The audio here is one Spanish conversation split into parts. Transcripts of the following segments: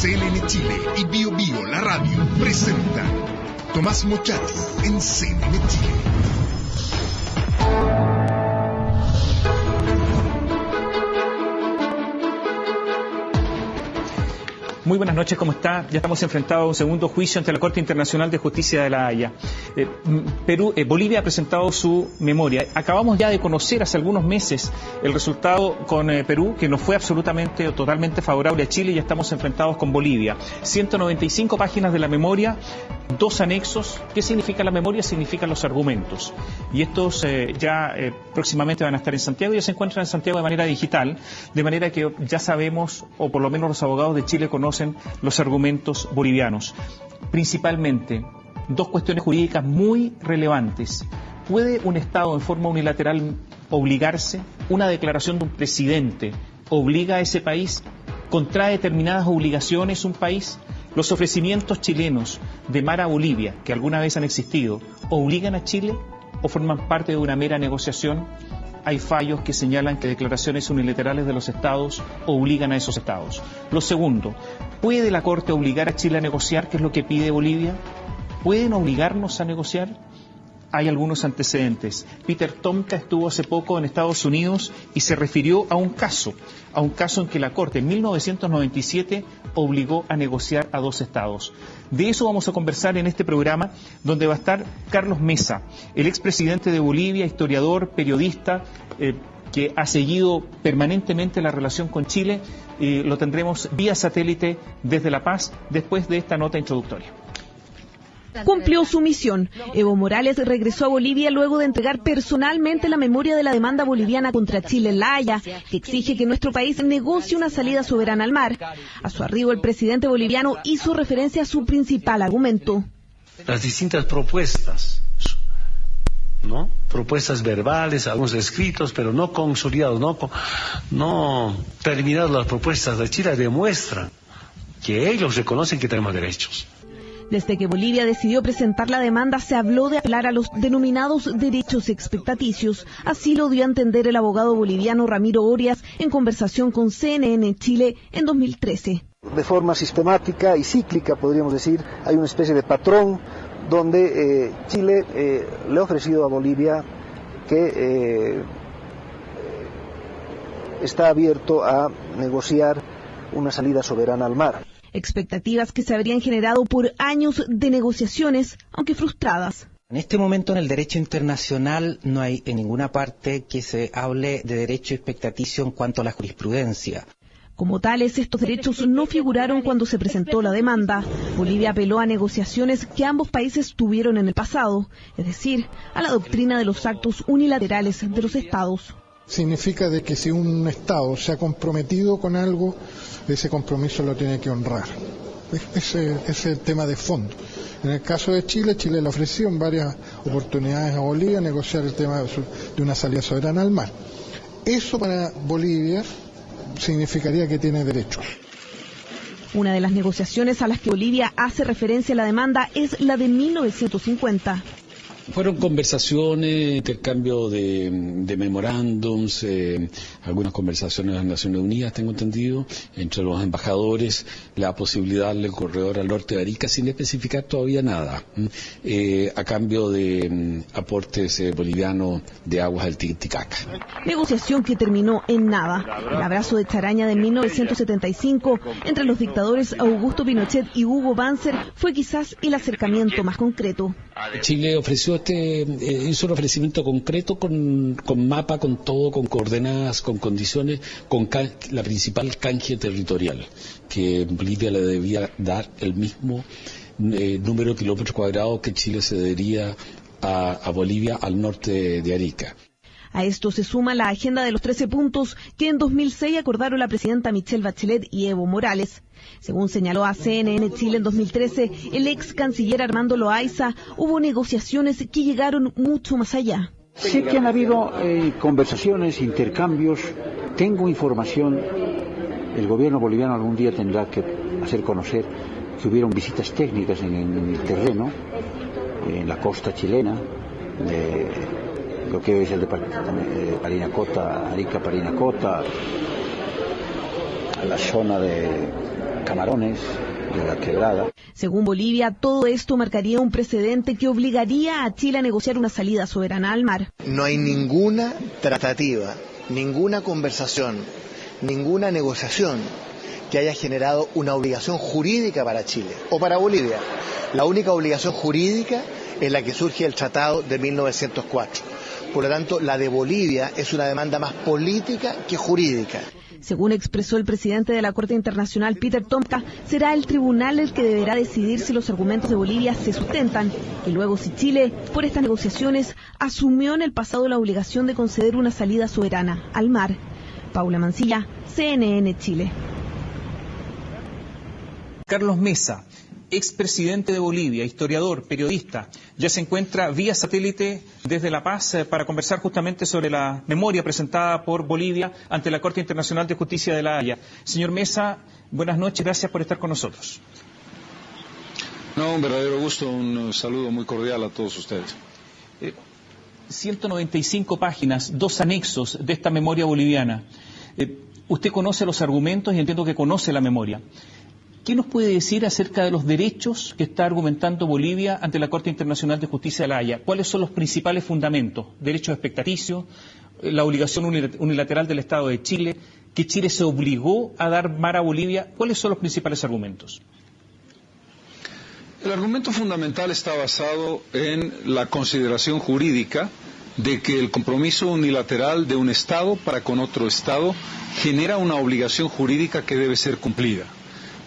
CNN Chile y Bio Bio, la radio, presentan Tomás Mochato en CNN Chile. Muy buenas noches, ¿cómo está? Ya estamos enfrentados a un segundo juicio ante la Corte Internacional de Justicia de La Haya. Bolivia ha presentado su memoria. Acabamos ya de conocer hace algunos meses el resultado con Perú, que no fue absolutamente o totalmente favorable a Chile, y ya estamos enfrentados con Bolivia. 195 páginas de la memoria, 2 anexos. ¿Qué significa la memoria? Significan los argumentos. Y estos próximamente van a estar en Santiago, y ya se encuentran en Santiago de manera digital, de manera que ya sabemos, o por lo menos los abogados de Chile conocen los argumentos bolivianos. Principalmente, 2 cuestiones jurídicas muy relevantes. ¿Puede un Estado en forma unilateral obligarse? ¿Una declaración de un presidente obliga a ese país? ¿Contrae determinadas obligaciones un país? ¿Los ofrecimientos chilenos de mar a Bolivia, que alguna vez han existido, obligan a Chile o forman parte de una mera negociación? Hay fallos que señalan que declaraciones unilaterales de los estados obligan a esos estados. Lo segundo, ¿puede la Corte obligar a Chile a negociar, que es lo que pide Bolivia? ¿Pueden obligarnos a negociar? Hay algunos antecedentes. Peter Tomka estuvo hace poco en Estados Unidos y se refirió a un caso en que la Corte en 1997 obligó a negociar a 2 estados. De eso vamos a conversar en este programa, donde va a estar Carlos Mesa, el expresidente de Bolivia, historiador, periodista, que ha seguido permanentemente la relación con Chile. Lo tendremos vía satélite desde La Paz después de esta nota introductoria. Cumplió su misión. Evo Morales regresó a Bolivia luego de entregar personalmente la memoria de la demanda boliviana contra Chile en La Haya, que exige que nuestro país negocie una salida soberana al mar. A su arribo, el presidente boliviano hizo referencia a su principal argumento. Las distintas propuestas, ¿no? Propuestas verbales, algunos escritos, pero no consolidados, no terminados. Las propuestas de Chile demuestran que ellos reconocen que tenemos derechos. Desde que Bolivia decidió presentar la demanda, se habló de apelar a los denominados derechos expectaticios. Así lo dio a entender el abogado boliviano Ramiro Orias en conversación con CNN Chile en 2013. De forma sistemática y cíclica, podríamos decir, hay una especie de patrón donde Chile le ha ofrecido a Bolivia que está abierto a negociar una salida soberana al mar. Expectativas que se habrían generado por años de negociaciones, aunque frustradas. En este momento en el derecho internacional no hay en ninguna parte que se hable de derecho expectaticio en cuanto a la jurisprudencia. Como tales, estos derechos no figuraron cuando se presentó la demanda. Bolivia apeló a negociaciones que ambos países tuvieron en el pasado, es decir, a la doctrina de los actos unilaterales de los estados. Significa de que si un Estado se ha comprometido con algo, ese compromiso lo tiene que honrar. Ese es el tema de fondo. En el caso de Chile, Chile le ofreció en varias oportunidades a Bolivia negociar el tema de una salida soberana al mar. Eso para Bolivia significaría que tiene derechos. Una de las negociaciones a las que Bolivia hace referencia en la demanda es la de 1950. Fueron conversaciones, intercambio de memorándums, algunas conversaciones en las Naciones Unidas, tengo entendido, entre los embajadores, la posibilidad del corredor al norte de Arica, sin especificar todavía nada, a cambio de aportes bolivianos de aguas del Titicaca. Negociación que terminó en nada. El abrazo de charaña de 1975 entre los dictadores Augusto Pinochet y Hugo Banzer fue quizás el acercamiento más concreto. Chile hizo un ofrecimiento concreto con mapa, con todo, con coordenadas, con condiciones, con la principal canje territorial, que Bolivia le debía dar el mismo número de kilómetros cuadrados que Chile cedería a Bolivia al norte de Arica. A esto se suma la agenda de los 13 puntos que en 2006 acordaron la presidenta Michelle Bachelet y Evo Morales. Según señaló a CNN Chile en 2013, el ex canciller Armando Loaiza, hubo negociaciones que llegaron mucho más allá. Sé que han habido conversaciones, intercambios, tengo información, el gobierno boliviano algún día tendrá que hacer conocer que hubieron visitas técnicas en el terreno, en la costa chilena, lo que hoy es el departamento de Parinacota, Arica Parinacota, a la zona de Camarones, de la Quebrada. Según Bolivia, todo esto marcaría un precedente que obligaría a Chile a negociar una salida soberana al mar. No hay ninguna tratativa, ninguna conversación, ninguna negociación que haya generado una obligación jurídica para Chile o para Bolivia. La única obligación jurídica es la que surge del Tratado de 1904. Por lo tanto, la de Bolivia es una demanda más política que jurídica. Según expresó el presidente de la Corte Internacional, Peter Tomka, será el tribunal el que deberá decidir si los argumentos de Bolivia se sustentan y luego si Chile, por estas negociaciones, asumió en el pasado la obligación de conceder una salida soberana al mar. Paula Mancilla, CNN Chile. Carlos Mesa, expresidente de Bolivia, historiador, periodista, ya se encuentra vía satélite desde La Paz para conversar justamente sobre la memoria presentada por Bolivia ante la Corte Internacional de Justicia de La Haya. Señor Mesa, buenas noches, gracias por estar con nosotros. No, un verdadero gusto, un saludo muy cordial a todos ustedes. 195 páginas, 2 anexos de esta memoria boliviana. Usted conoce los argumentos y entiendo que conoce la memoria. ¿Qué nos puede decir acerca de los derechos que está argumentando Bolivia ante la Corte Internacional de Justicia de La Haya? ¿Cuáles son los principales fundamentos? Derechos expectaticios, la obligación unilateral del Estado de Chile, que Chile se obligó a dar mar a Bolivia. ¿Cuáles son los principales argumentos? El argumento fundamental está basado en la consideración jurídica de que el compromiso unilateral de un Estado para con otro Estado genera una obligación jurídica que debe ser cumplida.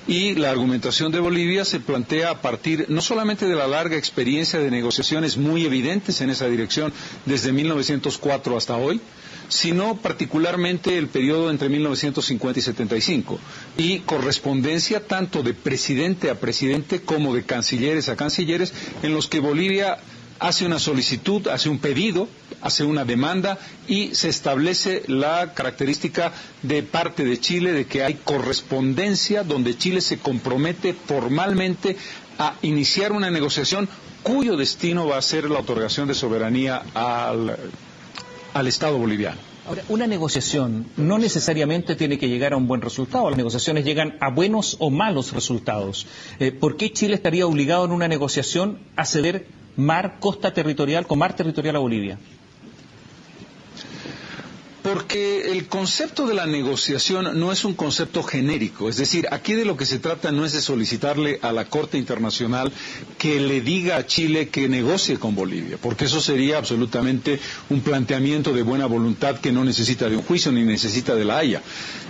Y la argumentación de Bolivia se plantea a partir no solamente de la larga experiencia de negociaciones muy evidentes en esa dirección desde 1904 hasta hoy, sino particularmente el periodo entre 1950 y 75, y correspondencia tanto de presidente a presidente como de cancilleres a cancilleres, en los que Bolivia hace una solicitud, hace un pedido, hace una demanda y se establece la característica de parte de Chile de que hay correspondencia donde Chile se compromete formalmente a iniciar una negociación cuyo destino va a ser la otorgación de soberanía al Estado boliviano. Ahora, una negociación no necesariamente tiene que llegar a un buen resultado. Las negociaciones llegan a buenos o malos resultados. ¿Por qué Chile estaría obligado en una negociación a ceder costa territorial, con mar territorial a Bolivia? Porque el concepto de la negociación no es un concepto genérico, es decir, aquí de lo que se trata no es de solicitarle a la Corte Internacional que le diga a Chile que negocie con Bolivia, porque eso sería absolutamente un planteamiento de buena voluntad que no necesita de un juicio ni necesita de la Haya.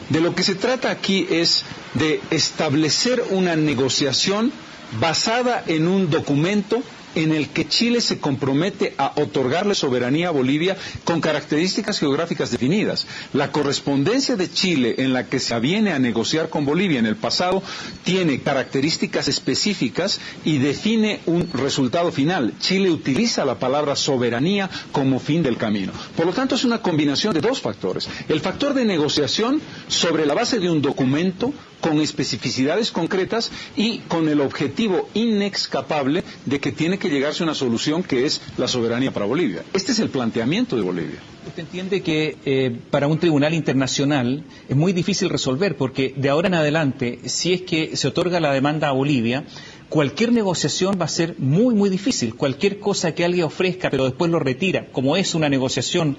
De lo que se trata aquí es de establecer una negociación basada en un documento en el que Chile se compromete a otorgarle soberanía a Bolivia con características geográficas definidas. La correspondencia de Chile en la que se aviene a negociar con Bolivia en el pasado tiene características específicas y define un resultado final. Chile utiliza la palabra soberanía como fin del camino. Por lo tanto, es una combinación de dos factores. El factor de negociación sobre la base de un documento con especificidades concretas y con el objetivo inexcapable de que tiene que llegarse a una solución que es la soberanía para Bolivia. Este es el planteamiento de Bolivia. Usted entiende que para un tribunal internacional es muy difícil resolver, porque de ahora en adelante, si es que se otorga la demanda a Bolivia, cualquier negociación va a ser muy, muy difícil. Cualquier cosa que alguien ofrezca, pero después lo retira, como es una negociación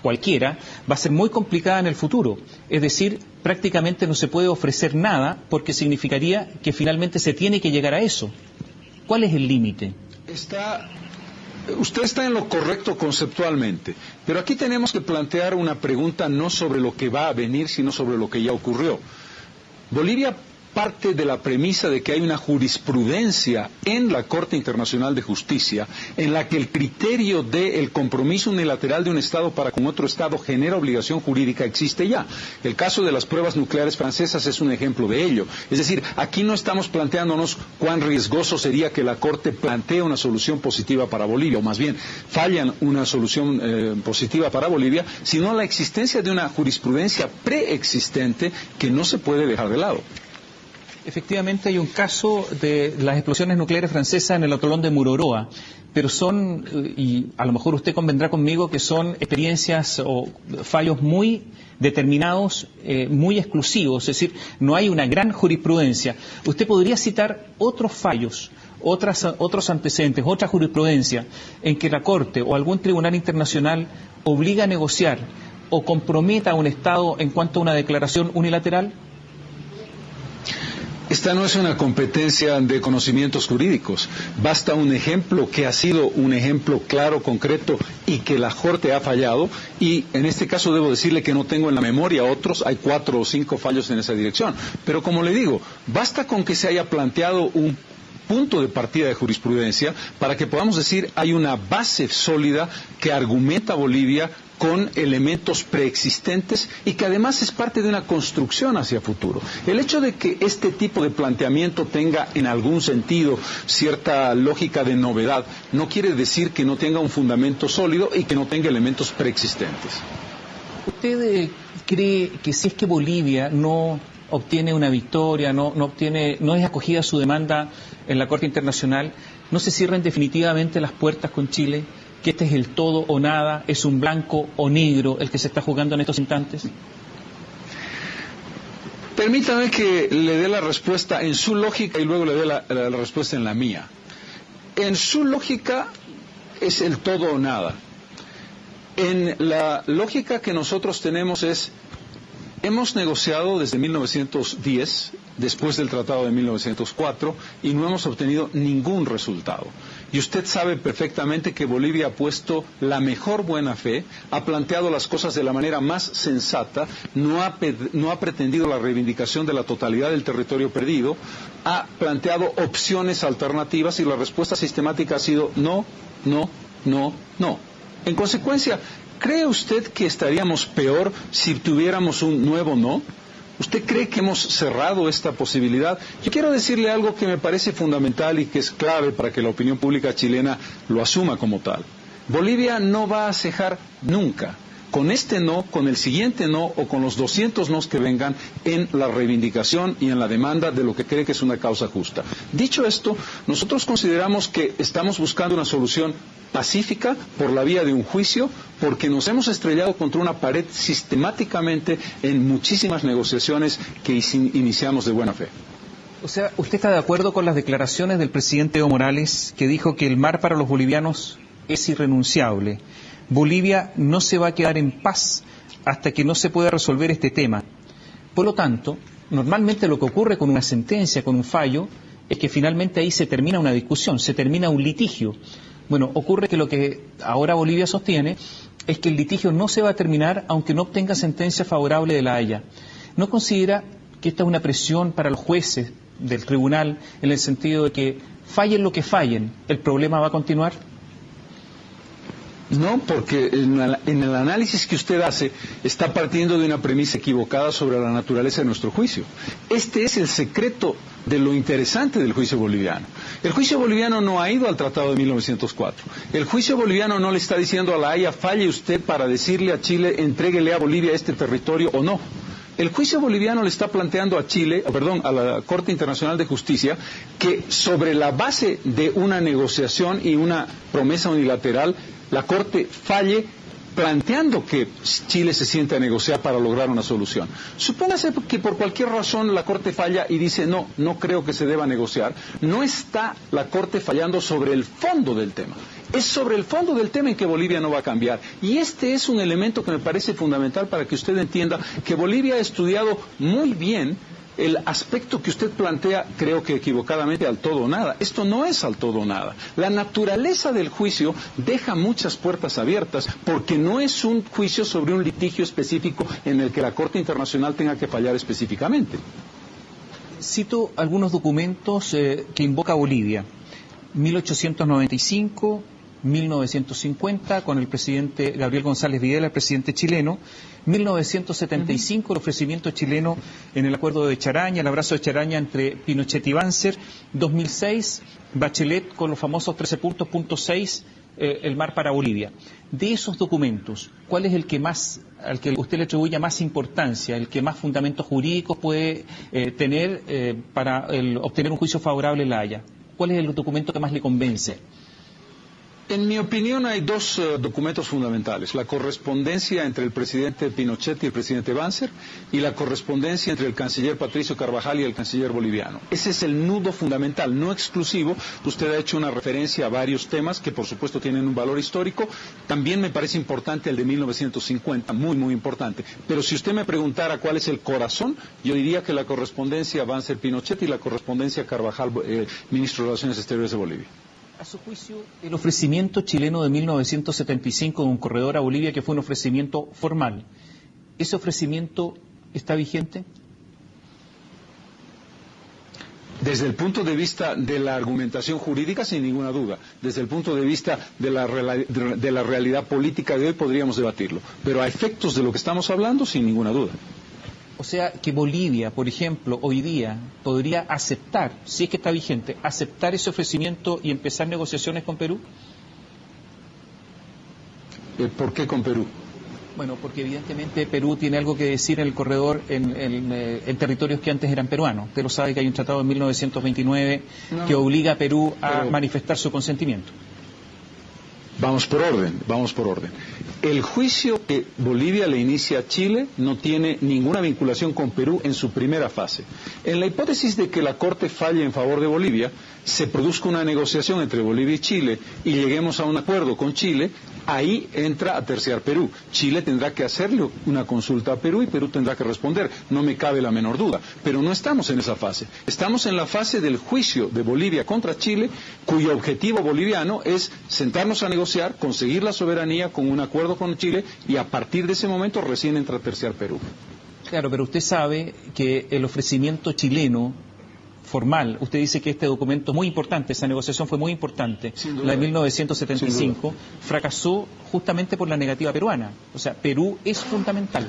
cualquiera, va a ser muy complicada en el futuro. Es decir, prácticamente no se puede ofrecer nada, porque significaría que finalmente se tiene que llegar a eso. ¿Cuál es el límite? Usted está en lo correcto conceptualmente, pero aquí tenemos que plantear una pregunta no sobre lo que va a venir, sino sobre lo que ya ocurrió. Bolivia parte de la premisa de que hay una jurisprudencia en la Corte Internacional de Justicia en la que el criterio del compromiso unilateral de un Estado para con otro Estado genera obligación jurídica existe ya. El caso de las pruebas nucleares francesas es un ejemplo de ello. Es decir, aquí no estamos planteándonos cuán riesgoso sería que la Corte plantee una solución positiva para Bolivia, o más bien fallan una solución positiva para Bolivia, sino la existencia de una jurisprudencia preexistente que no se puede dejar de lado. Efectivamente hay un caso de las explosiones nucleares francesas en el atolón de Mururoa, pero son, y a lo mejor usted convendrá conmigo, que son experiencias o fallos muy determinados, muy exclusivos, es decir, no hay una gran jurisprudencia. ¿Usted podría citar otros fallos, otros antecedentes, otra jurisprudencia en que la Corte o algún tribunal internacional obliga a negociar o comprometa a un Estado en cuanto a una declaración unilateral? Esta no es una competencia de conocimientos jurídicos. Basta un ejemplo que ha sido un ejemplo claro, concreto y que la Corte ha fallado. Y en este caso debo decirle que no tengo en la memoria otros. Hay 4 o 5 fallos en esa dirección. Pero como le digo, basta con que se haya planteado un punto de partida de jurisprudencia para que podamos decir hay una base sólida que argumenta Bolivia con elementos preexistentes y que además es parte de una construcción hacia futuro. El hecho de que este tipo de planteamiento tenga en algún sentido cierta lógica de novedad no quiere decir que no tenga un fundamento sólido y que no tenga elementos preexistentes. ¿Usted cree que si es que Bolivia no obtiene una victoria, no es acogida su demanda en la Corte Internacional, no se cierran definitivamente las puertas con Chile? ¿Que este es el todo o nada, es un blanco o negro el que se está jugando en estos instantes? Permítame que le dé la respuesta en su lógica y luego le dé la respuesta en la mía. En su lógica es el todo o nada. En la lógica que nosotros tenemos es, hemos negociado desde 1910, después del Tratado de 1904, y no hemos obtenido ningún resultado. Y usted sabe perfectamente que Bolivia ha puesto la mejor buena fe, ha planteado las cosas de la manera más sensata, no ha pretendido la reivindicación de la totalidad del territorio perdido, ha planteado opciones alternativas y la respuesta sistemática ha sido no, no, no, no. En consecuencia, ¿cree usted que estaríamos peor si tuviéramos un nuevo no? ¿Usted cree que hemos cerrado esta posibilidad? Yo quiero decirle algo que me parece fundamental y que es clave para que la opinión pública chilena lo asuma como tal. Bolivia no va a cejar nunca, con este no, con el siguiente no o con los 200 nos que vengan en la reivindicación y en la demanda de lo que cree que es una causa justa. Dicho esto, nosotros consideramos que estamos buscando una solución pacífica por la vía de un juicio, porque nos hemos estrellado contra una pared sistemáticamente en muchísimas negociaciones que iniciamos de buena fe. O sea, ¿usted está de acuerdo con las declaraciones del presidente Evo Morales, que dijo que el mar para los bolivianos es irrenunciable? Bolivia no se va a quedar en paz hasta que no se pueda resolver este tema. Por lo tanto, normalmente lo que ocurre con una sentencia, con un fallo, es que finalmente ahí se termina una discusión, se termina un litigio. Bueno, ocurre que lo que ahora Bolivia sostiene es que el litigio no se va a terminar aunque no obtenga sentencia favorable de la Haya. ¿No considera que esta es una presión para los jueces del tribunal en el sentido de que fallen lo que fallen, el problema va a continuar? No, porque en el análisis que usted hace está partiendo de una premisa equivocada sobre la naturaleza de nuestro juicio. Este es el secreto de lo interesante del juicio boliviano. El juicio boliviano no ha ido al Tratado de 1904. El juicio boliviano no le está diciendo a la Haya, falle usted para decirle a Chile, entréguele a Bolivia este territorio o no. El juicio boliviano le está planteando a la Corte Internacional de Justicia, que sobre la base de una negociación y una promesa unilateral, la Corte falle planteando que Chile se siente a negociar para lograr una solución. Supóngase que por cualquier razón la Corte falla y dice no creo que se deba negociar. No está la Corte fallando sobre el fondo del tema. Es sobre el fondo del tema en que Bolivia no va a cambiar. Y este es un elemento que me parece fundamental para que usted entienda que Bolivia ha estudiado muy bien el aspecto que usted plantea, creo que equivocadamente, al todo o nada. Esto no es al todo o nada. La naturaleza del juicio deja muchas puertas abiertas porque no es un juicio sobre un litigio específico en el que la Corte Internacional tenga que fallar específicamente. Cito algunos documentos que invoca Bolivia. 1895, 1950, con el presidente Gabriel González Videla, el presidente chileno. 1975, el ofrecimiento chileno en el acuerdo de Charaña, el abrazo de Charaña entre Pinochet y Banzer. 2006, Bachelet con los famosos 13 puntos, punto 6, el mar para Bolivia. De esos documentos, ¿cuál es el que más, al que usted le atribuye más importancia, el que más fundamentos jurídicos puede tener para obtener un juicio favorable en La Haya? ¿Cuál es el documento que más le convence? En mi opinión hay dos documentos fundamentales, la correspondencia entre el presidente Pinochet y el presidente Banzer y la correspondencia entre el canciller Patricio Carvajal y el canciller boliviano. Ese es el nudo fundamental, no exclusivo. Usted ha hecho una referencia a varios temas que por supuesto tienen un valor histórico. También me parece importante el de 1950, muy importante. Pero si usted me preguntara cuál es el corazón, yo diría que la correspondencia Banzer-Pinochet y la correspondencia Carvajal, ministro de Relaciones Exteriores de Bolivia. A su juicio, el ofrecimiento chileno de 1975 de un corredor a Bolivia, que fue un ofrecimiento formal, ¿ese ofrecimiento está vigente? Desde el punto de vista de la argumentación jurídica, sin ninguna duda. Desde el punto de vista de la realidad política de hoy, podríamos debatirlo. Pero a efectos de lo que estamos hablando, sin ninguna duda. O sea, que Bolivia, por ejemplo, hoy día podría aceptar, si es que está vigente, aceptar ese ofrecimiento y empezar negociaciones con Perú. ¿Por qué con Perú? Bueno, porque evidentemente Perú tiene algo que decir en el corredor en territorios que antes eran peruanos. Usted lo sabe que hay un tratado en 1929 que obliga a Perú a manifestar su consentimiento. Vamos por orden. El juicio que Bolivia le inicia a Chile no tiene ninguna vinculación con Perú en su primera fase. En la hipótesis de que la Corte falle en favor de Bolivia, se produzca una negociación entre Bolivia y Chile y lleguemos a un acuerdo con Chile, ahí entra a terciar Perú. Chile tendrá que hacerle una consulta a Perú y Perú tendrá que responder. No me cabe la menor duda. Pero no estamos en esa fase. Estamos en la fase del juicio de Bolivia contra Chile, cuyo objetivo boliviano es sentarnos a negociar, conseguir la soberanía con un acuerdo con Chile y a partir de ese momento recién entra a terciar Perú. Claro, pero usted sabe que el ofrecimiento chileno formal, usted dice que este documento es muy importante, esa negociación fue muy importante, la de 1975, fracasó justamente por la negativa peruana. O sea, Perú es fundamental.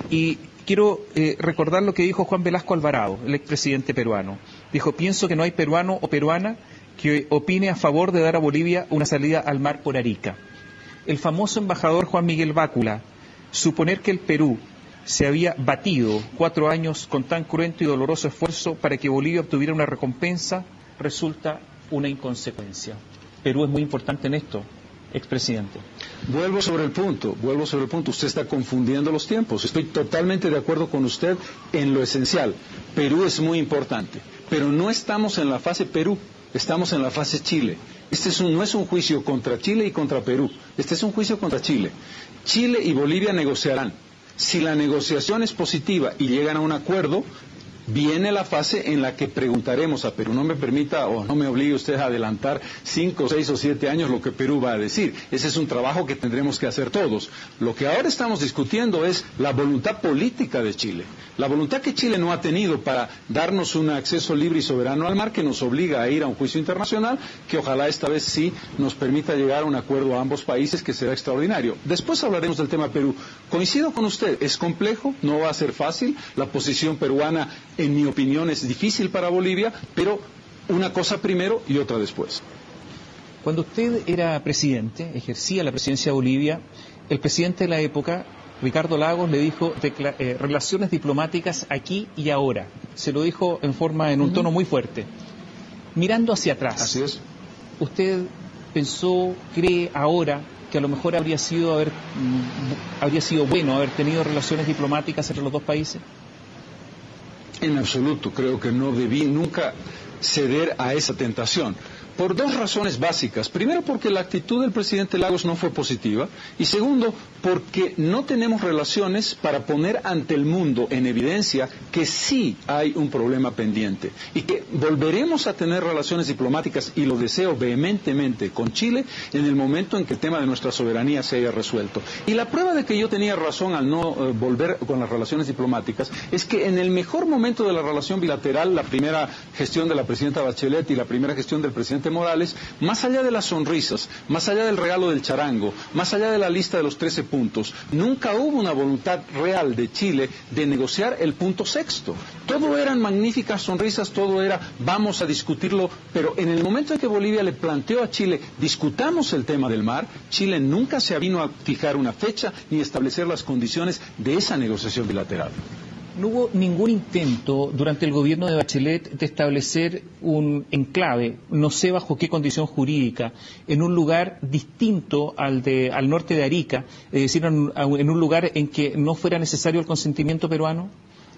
Y quiero recordar lo que dijo Juan Velasco Alvarado, el expresidente peruano. Dijo, pienso que no hay peruano o peruana que opine a favor de dar a Bolivia una salida al mar por Arica. El famoso embajador Juan Miguel Bácula, suponer que el Perú se había batido 4 años con tan cruento y doloroso esfuerzo para que Bolivia obtuviera una recompensa, resulta una inconsecuencia. Perú es muy importante en esto, expresidente. Vuelvo sobre el punto. Usted está confundiendo los tiempos. Estoy totalmente de acuerdo con usted en lo esencial. Perú es muy importante, pero no estamos en la fase Perú, estamos en la fase Chile. No es un juicio contra Chile y contra Perú, este es un juicio contra Chile. Chile y Bolivia negociarán. Si la negociación es positiva y llegan a un acuerdo, viene la fase en la que preguntaremos a Perú. No me permita o no me obligue usted a adelantar 5, 6 o 7 años lo que Perú va a decir. Ese es un trabajo que tendremos que hacer todos. Lo que ahora estamos discutiendo es la voluntad política de Chile. La voluntad que Chile no ha tenido para darnos un acceso libre y soberano al mar que nos obliga a ir a un juicio internacional, que ojalá esta vez sí nos permita llegar a un acuerdo a ambos países que será extraordinario. Después hablaremos del tema Perú. Coincido con usted, es complejo, no va a ser fácil. La posición peruana, en mi opinión, es difícil para Bolivia, pero una cosa primero y otra después. Cuando usted era presidente, ejercía la presidencia de Bolivia, el presidente de la época, Ricardo Lagos, le dijo relaciones diplomáticas aquí y ahora. Se lo dijo en un tono muy fuerte. Mirando hacia atrás, así es. ¿Usted pensó, cree ahora que a lo mejor habría sido bueno haber tenido relaciones diplomáticas entre los dos países? En absoluto, creo que no debí nunca ceder a esa tentación. Por 2 razones básicas. Primero, porque la actitud del presidente Lagos no fue positiva. Y segundo, porque no tenemos relaciones para poner ante el mundo en evidencia que sí hay un problema pendiente. Y que volveremos a tener relaciones diplomáticas, y lo deseo vehementemente, con Chile en el momento en que el tema de nuestra soberanía se haya resuelto. Y la prueba de que yo tenía razón al no volver con las relaciones diplomáticas es que en el mejor momento de la relación bilateral, la primera gestión de la presidenta Bachelet y la primera gestión del presidente presidente Morales, más allá de las sonrisas, más allá del regalo del charango, más allá de la lista de los 13 puntos, nunca hubo una voluntad real de Chile de negociar el punto sexto. Todo eran magníficas sonrisas, todo era vamos a discutirlo, pero en el momento en que Bolivia le planteó a Chile, discutamos el tema del mar, Chile nunca se vino a fijar una fecha ni establecer las condiciones de esa negociación bilateral. No hubo ningún intento durante el gobierno de Bachelet de establecer un enclave, no sé bajo qué condición jurídica, en un lugar distinto al norte de Arica, es decir, en un lugar en que no fuera necesario el consentimiento peruano.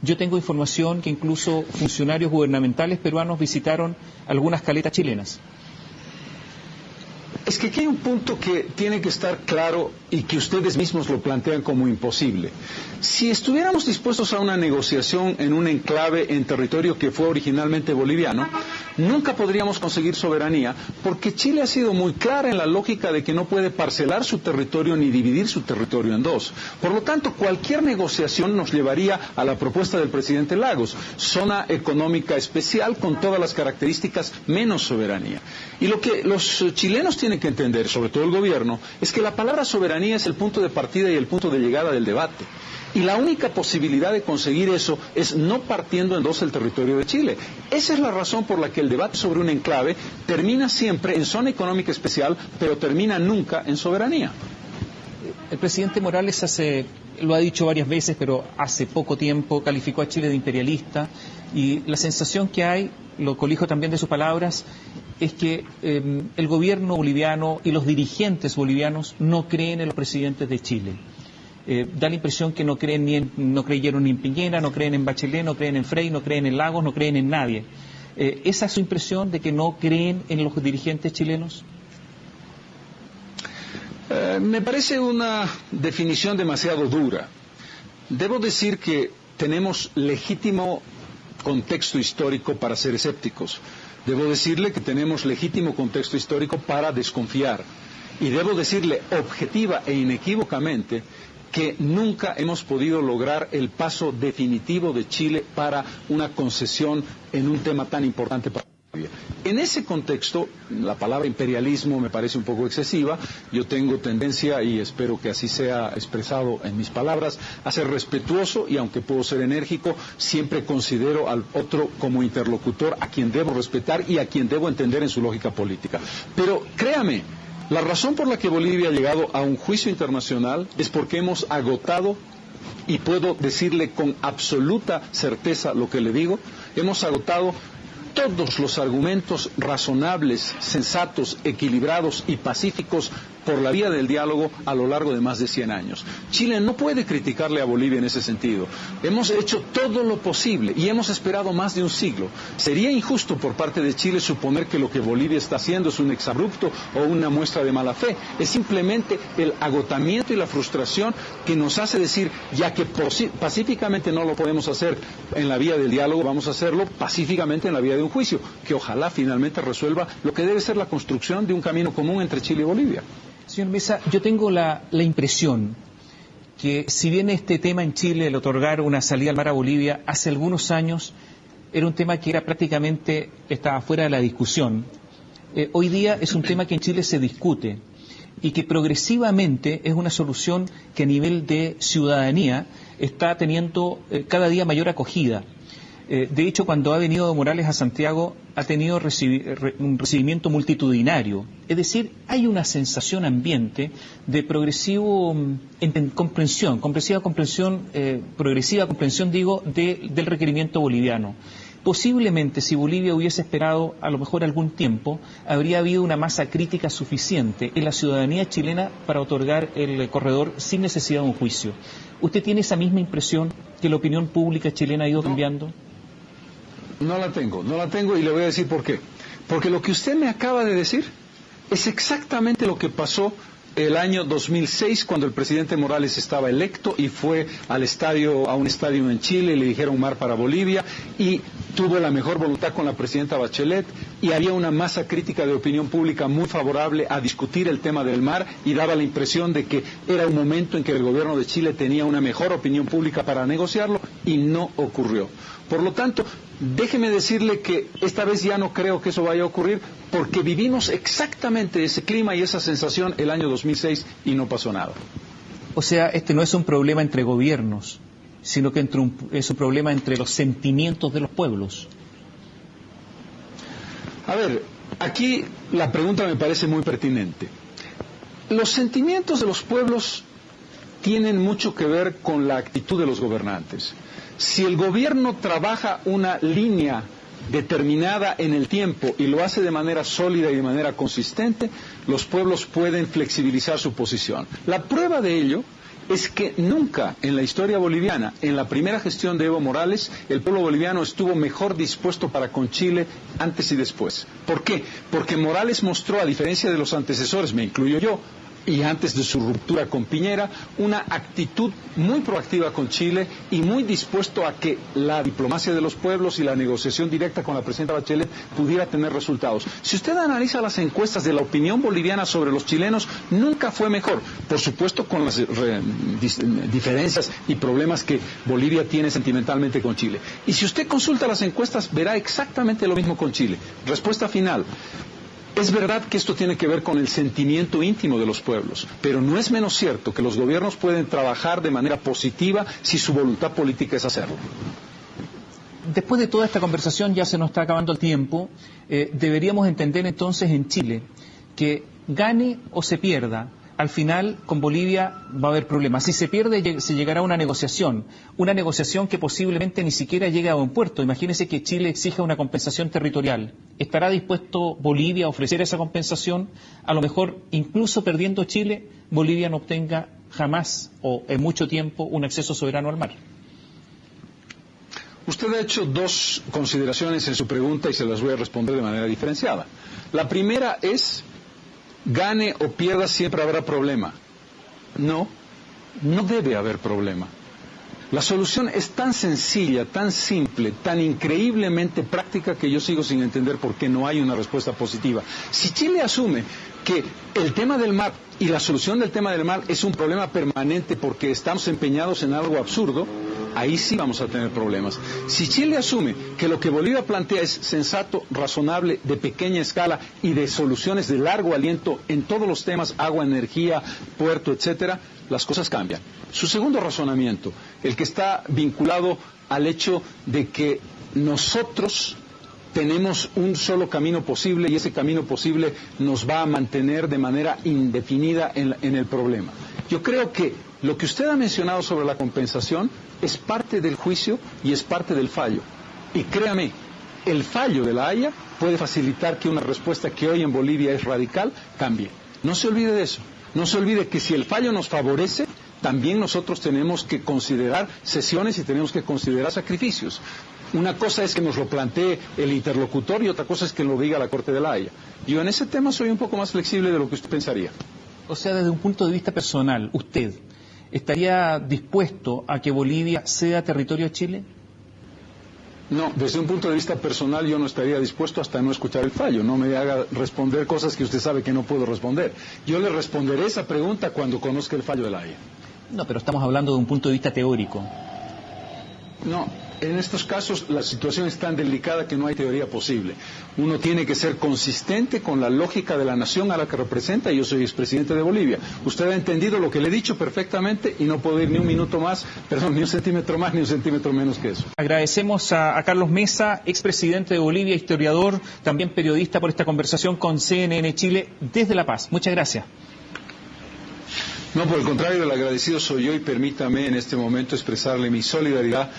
Yo tengo información que incluso funcionarios gubernamentales peruanos visitaron algunas caletas chilenas. Es que aquí hay un punto que tiene que estar claro y que ustedes mismos lo plantean como imposible. Si estuviéramos dispuestos a una negociación en un enclave en territorio que fue originalmente boliviano, nunca podríamos conseguir soberanía, porque Chile ha sido muy clara en la lógica de que no puede parcelar su territorio ni dividir su territorio en dos. Por lo tanto, cualquier negociación nos llevaría a la propuesta del presidente Lagos, zona económica especial con todas las características menos soberanía. Y lo que los chilenos tienen que entender, sobre todo el gobierno, es que la palabra soberanía es el punto de partida y el punto de llegada del debate. Y la única posibilidad de conseguir eso es no partiendo en dos el territorio de Chile. Esa es la razón por la que el debate sobre un enclave termina siempre en zona económica especial, pero termina nunca en soberanía. El presidente Morales lo ha dicho varias veces, pero hace poco tiempo calificó a Chile de imperialista, y la sensación que hay, lo colijo también de sus palabras, es que el gobierno boliviano y los dirigentes bolivianos no creen en los presidentes de Chile. Da la impresión que no creyeron ni en Piñera, no creen en Bachelet, no creen en Frei, no creen en Lagos, no creen en nadie. ¿Esa es su impresión, de que no creen en los dirigentes chilenos? Me parece una definición demasiado dura. Debo decir que tenemos legítimo contexto histórico para ser escépticos. Debo decirle que tenemos legítimo contexto histórico para desconfiar. Y debo decirle objetiva e inequívocamente que nunca hemos podido lograr el paso definitivo de Chile para una concesión en un tema tan importante para Bolivia. En ese contexto, la palabra imperialismo me parece un poco excesiva. Yo tengo tendencia, y espero que así sea expresado en mis palabras, a ser respetuoso, y aunque puedo ser enérgico, siempre considero al otro como interlocutor a quien debo respetar y a quien debo entender en su lógica política. Pero créame, la razón por la que Bolivia ha llegado a un juicio internacional es porque hemos agotado, y puedo decirle con absoluta certeza lo que le digo, hemos agotado todos los argumentos razonables, sensatos, equilibrados y pacíficos por la vía del diálogo a lo largo de más de 100 años. Chile no puede criticarle a Bolivia en ese sentido. Hemos hecho todo lo posible y hemos esperado más de un siglo. Sería injusto por parte de Chile suponer que lo que Bolivia está haciendo es un exabrupto o una muestra de mala fe. Es simplemente el agotamiento y la frustración que nos hace decir, ya que pacíficamente no lo podemos hacer en la vía del diálogo, vamos a hacerlo pacíficamente en la vía de un juicio, que ojalá finalmente resuelva lo que debe ser la construcción de un camino común entre Chile y Bolivia. Señor Mesa, yo tengo la impresión que si bien este tema en Chile, el otorgar una salida al mar a Bolivia, hace algunos años era un tema que era prácticamente, estaba fuera de la discusión, hoy día es un tema que en Chile se discute y que progresivamente es una solución que a nivel de ciudadanía está teniendo cada día mayor acogida. De hecho, cuando ha venido Evo Morales a Santiago, ha tenido un recibimiento multitudinario. Es decir, hay una sensación ambiente de progresiva comprensión del requerimiento boliviano. Posiblemente, si Bolivia hubiese esperado a lo mejor algún tiempo, habría habido una masa crítica suficiente en la ciudadanía chilena para otorgar el corredor sin necesidad de un juicio. ¿Usted tiene esa misma impresión, que la opinión pública chilena ha ido cambiando? No la tengo y le voy a decir por qué. Porque lo que usted me acaba de decir es exactamente lo que pasó el año 2006, cuando el presidente Morales estaba electo y fue a un estadio en Chile, y le dijeron mar para Bolivia, y tuvo la mejor voluntad con la presidenta Bachelet y había una masa crítica de opinión pública muy favorable a discutir el tema del mar y daba la impresión de que era un momento en que el gobierno de Chile tenía una mejor opinión pública para negociarlo y no ocurrió. Por lo tanto, déjeme decirle que esta vez ya no creo que eso vaya a ocurrir porque vivimos exactamente ese clima y esa sensación el año 2006 y no pasó nada. O sea, este no es un problema entre gobiernos, sino que es un problema entre los sentimientos de los pueblos. A ver, aquí la pregunta me parece muy pertinente. Los sentimientos de los pueblos tienen mucho que ver con la actitud de los gobernantes. Si el gobierno trabaja una línea determinada en el tiempo y lo hace de manera sólida y de manera consistente, los pueblos pueden flexibilizar su posición. La prueba de ello es que nunca en la historia boliviana, en la primera gestión de Evo Morales, el pueblo boliviano estuvo mejor dispuesto para con Chile antes y después. ¿Por qué? Porque Morales mostró, a diferencia de los antecesores, me incluyo yo, y antes de su ruptura con Piñera, una actitud muy proactiva con Chile y muy dispuesto a que la diplomacia de los pueblos y la negociación directa con la presidenta Bachelet pudiera tener resultados. Si usted analiza las encuestas de la opinión boliviana sobre los chilenos, nunca fue mejor, por supuesto con las diferencias y problemas que Bolivia tiene sentimentalmente con Chile. Y si usted consulta las encuestas, verá exactamente lo mismo con Chile. Respuesta final. Es verdad que esto tiene que ver con el sentimiento íntimo de los pueblos, pero no es menos cierto que los gobiernos pueden trabajar de manera positiva si su voluntad política es hacerlo. Después de toda esta conversación, ya se nos está acabando el tiempo, deberíamos entender entonces en Chile que gane o se pierda, al final con Bolivia va a haber problemas. Si se pierde, se llegará a una negociación que posiblemente ni siquiera llegue a buen puerto. Imagínese que Chile exija una compensación territorial. ¿Estará dispuesto Bolivia a ofrecer esa compensación? A lo mejor, incluso perdiendo Chile, Bolivia no obtenga jamás o en mucho tiempo un acceso soberano al mar. Usted ha hecho dos consideraciones en su pregunta y se las voy a responder de manera diferenciada. La primera es: gane o pierda, siempre habrá problema. No, no debe haber problema. La solución es tan sencilla, tan simple, tan increíblemente práctica que yo sigo sin entender por qué no hay una respuesta positiva. Si Chile asume que el tema del mar y la solución del tema del mar es un problema permanente porque estamos empeñados en algo absurdo, ahí sí vamos a tener problemas. Si Chile asume que lo que Bolivia plantea es sensato, razonable, de pequeña escala y de soluciones de largo aliento en todos los temas, agua, energía, puerto, etcétera, las cosas cambian. Su segundo razonamiento, el que está vinculado al hecho de que nosotros tenemos un solo camino posible y ese camino posible nos va a mantener de manera indefinida en el problema. Yo creo que lo que usted ha mencionado sobre la compensación es parte del juicio y es parte del fallo. Y créame, el fallo de La Haya puede facilitar que una respuesta que hoy en Bolivia es radical cambie. No se olvide de eso. No se olvide que si el fallo nos favorece, también nosotros tenemos que considerar cesiones y tenemos que considerar sacrificios. Una cosa es que nos lo plantee el interlocutor y otra cosa es que lo diga la Corte de La Haya. Yo en ese tema soy un poco más flexible de lo que usted pensaría. O sea, desde un punto de vista personal, ¿usted estaría dispuesto a que Bolivia sea territorio de Chile? No, desde un punto de vista personal yo no estaría dispuesto hasta no escuchar el fallo. No me haga responder cosas que usted sabe que no puedo responder. Yo le responderé esa pregunta cuando conozca el fallo de La Haya. No, pero estamos hablando de un punto de vista teórico. No, en estos casos la situación es tan delicada que no hay teoría posible. Uno tiene que ser consistente con la lógica de la nación a la que representa. Yo soy expresidente de Bolivia. Usted ha entendido lo que le he dicho perfectamente y no puedo ir ni un minuto más, perdón, ni un centímetro más ni un centímetro menos que eso. Agradecemos a Carlos Mesa, expresidente de Bolivia, historiador, también periodista, por esta conversación con CNN Chile desde La Paz. Muchas gracias. No, por el contrario, el agradecido soy yo y permítame en este momento expresarle mi solidaridad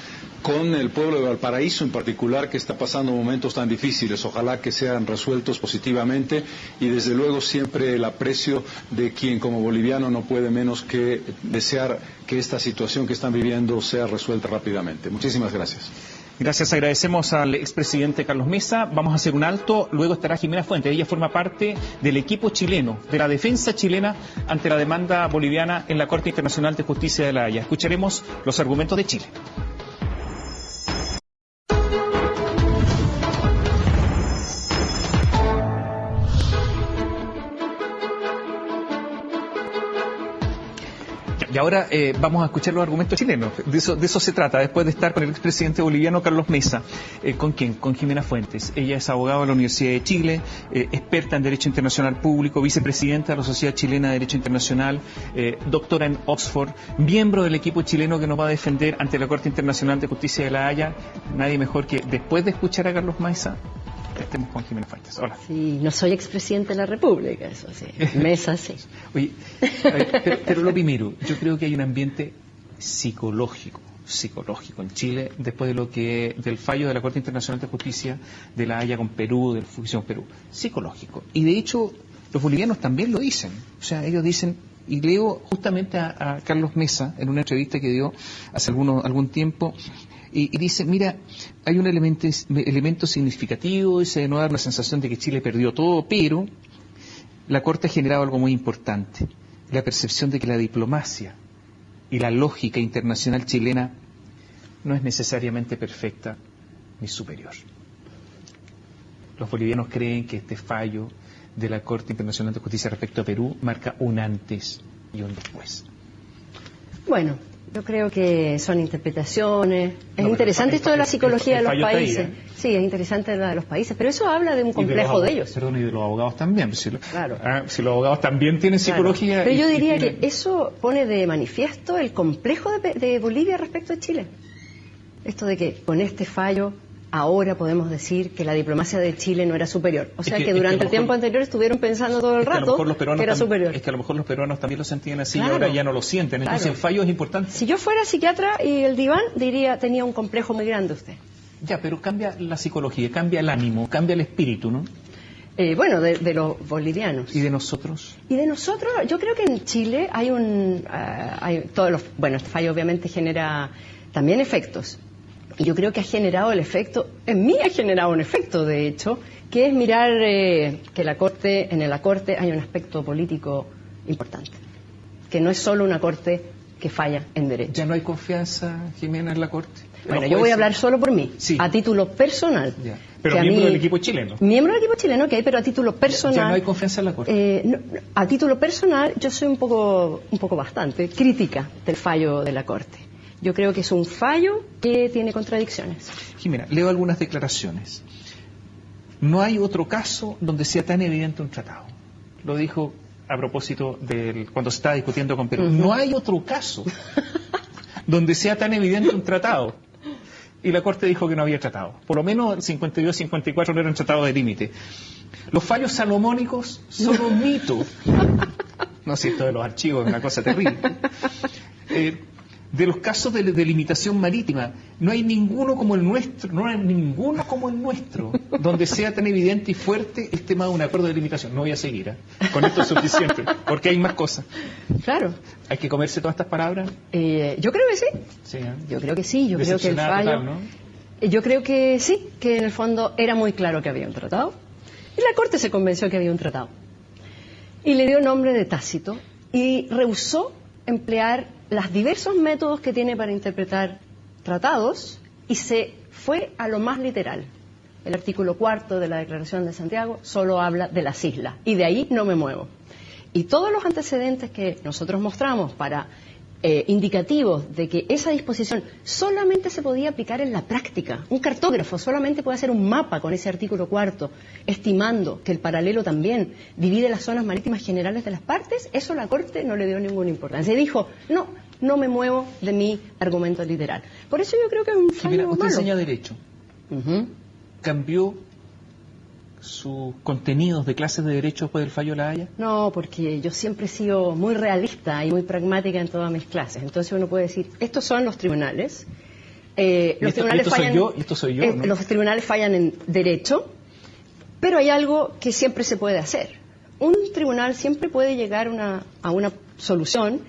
con el pueblo de Valparaíso en particular, que está pasando momentos tan difíciles. Ojalá que sean resueltos positivamente y desde luego siempre el aprecio de quien como boliviano no puede menos que desear que esta situación que están viviendo sea resuelta rápidamente. Muchísimas gracias. Gracias, agradecemos al expresidente Carlos Mesa. Vamos a hacer un alto, luego estará Jimena Fuentes. Ella forma parte del equipo chileno, de la defensa chilena ante la demanda boliviana en la Corte Internacional de Justicia de La Haya. Escucharemos los argumentos de Chile. Y ahora vamos a escuchar los argumentos chilenos. De eso se trata, después de estar con el expresidente boliviano Carlos Mesa. ¿Con quién? Con Jimena Fuentes. Ella es abogada de la Universidad de Chile, experta en Derecho Internacional Público, vicepresidenta de la Sociedad Chilena de Derecho Internacional, doctora en Oxford, miembro del equipo chileno que nos va a defender ante la Corte Internacional de Justicia de La Haya. Nadie mejor que, después de escuchar a Carlos Mesa, estemos con Jimena Fuentes. Hola. Sí, no soy expresidente de la República, eso sí. Mesa sí. Oye, pero lo primero, yo creo que hay un ambiente psicológico en Chile después de del fallo de la Corte Internacional de Justicia de La Haya con Perú, del juicio con Perú. Psicológico. Y de hecho, los bolivianos también lo dicen. O sea, ellos dicen, y leo justamente a Carlos Mesa en una entrevista que dio hace algún tiempo, y dice, mira, hay un elemento significativo, y se nos da una sensación de que Chile perdió todo, pero la Corte ha generado algo muy importante, la percepción de que la diplomacia y la lógica internacional chilena no es necesariamente perfecta ni superior. Los bolivianos creen que este fallo de la Corte Internacional de Justicia respecto a Perú marca un antes y un después. Bueno, yo creo que son interpretaciones. Es interesante esto de la psicología de los países. Sí, es interesante la de los países, pero eso habla de un complejo de ellos. Perdón, y de los abogados también. Claro. Si los abogados también tienen psicología. Pero yo diría que eso pone de manifiesto el complejo de Bolivia respecto a Chile. Esto de que con este fallo ahora podemos decir que la diplomacia de Chile no era superior. O sea, que durante el tiempo anterior estuvieron pensando todo el rato que era superior. Es que a lo mejor los peruanos también lo sentían así, claro, y ahora ya no lo sienten. Entonces el fallo es importante. Si yo fuera psiquiatra y el diván, diría, tenía un complejo muy grande usted. Ya, pero cambia la psicología, cambia el ánimo, cambia el espíritu, ¿no? Bueno, de los bolivianos. ¿Y de nosotros? Y de nosotros, yo creo que en Chile hay este fallo obviamente genera también efectos. Y yo creo que ha generado el efecto, en mí ha generado un efecto, de hecho, que es mirar que en la Corte hay un aspecto político importante, que no es solo una Corte que falla en derecho. ¿Ya no hay confianza, Jimena, en la Corte? Bueno, yo voy a hablar solo por mí, sí, a título personal. Ya. Pero miembro del equipo chileno. Miembro del equipo chileno, ok, pero a título personal. ¿Ya no hay confianza en la Corte? A título personal, yo soy un poco bastante crítica del fallo de la Corte. Yo creo que es un fallo que tiene contradicciones. Jimena, leo algunas declaraciones. No hay otro caso donde sea tan evidente un tratado. Lo dijo a propósito cuando se estaba discutiendo con Perú. No hay otro caso donde sea tan evidente un tratado. Y la Corte dijo que no había tratado. Por lo menos el 52 y 54 no eran tratados de límite. Los fallos salomónicos son un mito. No sé, esto de los archivos es una cosa terrible. De los casos de delimitación marítima, no hay ninguno como el nuestro, donde sea tan evidente y fuerte el tema de un acuerdo de limitación. No voy a seguir, con esto es suficiente, porque hay más cosas. Claro. ¿Hay que comerse todas estas palabras? Yo creo que sí. Sí, yo creo que sí, yo creo que el fallo... Total, ¿no? Yo creo que sí, que en el fondo era muy claro que había un tratado, y la Corte se convenció que había un tratado. Y le dio nombre de tácito, y rehusó emplear los diversos métodos que tiene para interpretar tratados y se fue a lo más literal. El artículo 4 de la Declaración de Santiago solo habla de las islas y de ahí no me muevo. Y todos los antecedentes que nosotros mostramos para indicativos de que esa disposición solamente se podía aplicar en la práctica. Un cartógrafo solamente puede hacer un mapa con ese artículo 4, estimando que el paralelo también divide las zonas marítimas generales de las partes. Eso la Corte no le dio ninguna importancia. Y dijo, no me muevo de mi argumento literal. Por eso yo creo que es un fallo malo. Usted enseña Derecho. ¿Cambió sus contenidos de clases de Derecho después del fallo de La Haya? No, porque yo siempre he sido muy realista y muy pragmática en todas mis clases. Entonces uno puede decir, estos son los tribunales. Los tribunales fallan, soy yo, ¿no? Los tribunales fallan en Derecho, pero hay algo que siempre se puede hacer. Un tribunal siempre puede llegar a una solución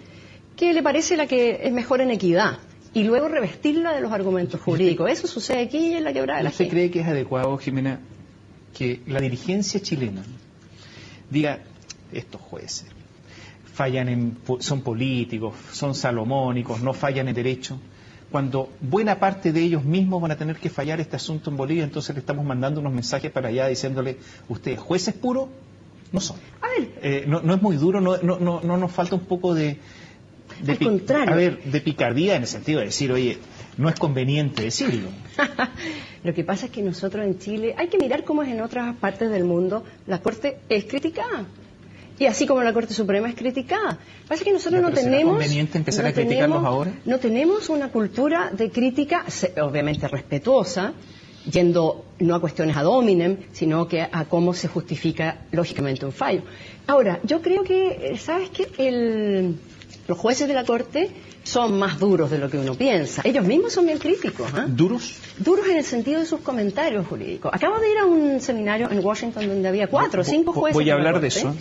que le parece la que es mejor en equidad y luego revestirla de los argumentos jurídicos. Eso sucede aquí y en la Quebrada de la ¿Usted cree que es adecuado, Jimena, que la dirigencia chilena diga, estos jueces son políticos, son salomónicos, no fallan en derecho, cuando buena parte de ellos mismos van a tener que fallar este asunto en Bolivia? Entonces le estamos mandando unos mensajes para allá diciéndole, ustedes jueces puros no son? A ver. No es muy duro, no nos falta un poco de Al contrario. A ver, de picardía en el sentido de decir, oye, no es conveniente decirlo. Lo que pasa es que nosotros en Chile, hay que mirar cómo es en otras partes del mundo, la Corte es criticada. Y así como la Corte Suprema es criticada. Pasa es que nosotros no tenemos... ¿Es conveniente empezar a criticarlos ahora? No tenemos una cultura de crítica, obviamente respetuosa, yendo no a cuestiones ad hominem, sino que a cómo se justifica lógicamente un fallo. Ahora, yo creo que, ¿sabes qué? Los jueces de la Corte son más duros de lo que uno piensa. Ellos mismos son bien críticos. ¿Eh? ¿Duros? Duros en el sentido de sus comentarios jurídicos. Acabo de ir a un seminario en Washington donde había 4 o 5 jueces. Voy a hablar de eso.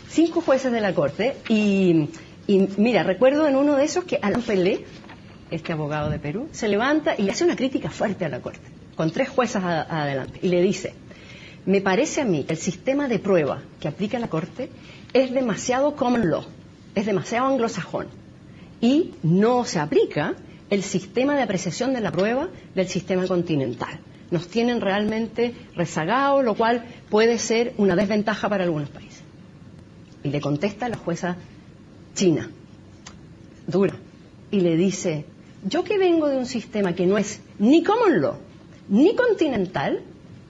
5 jueces de la Corte y mira, recuerdo en uno de esos que Alain Pelé, este abogado de Perú, se levanta y le hace una crítica fuerte a la Corte, con 3 juezas adelante, y le dice: me parece a mí que el sistema de prueba que aplica la Corte es demasiado common law, es demasiado anglosajón, y no se aplica el sistema de apreciación de la prueba del sistema continental. Nos tienen realmente rezagados, lo cual puede ser una desventaja para algunos países. Y le contesta la jueza china, dura, y le dice: yo que vengo de un sistema que no es ni common law, ni continental,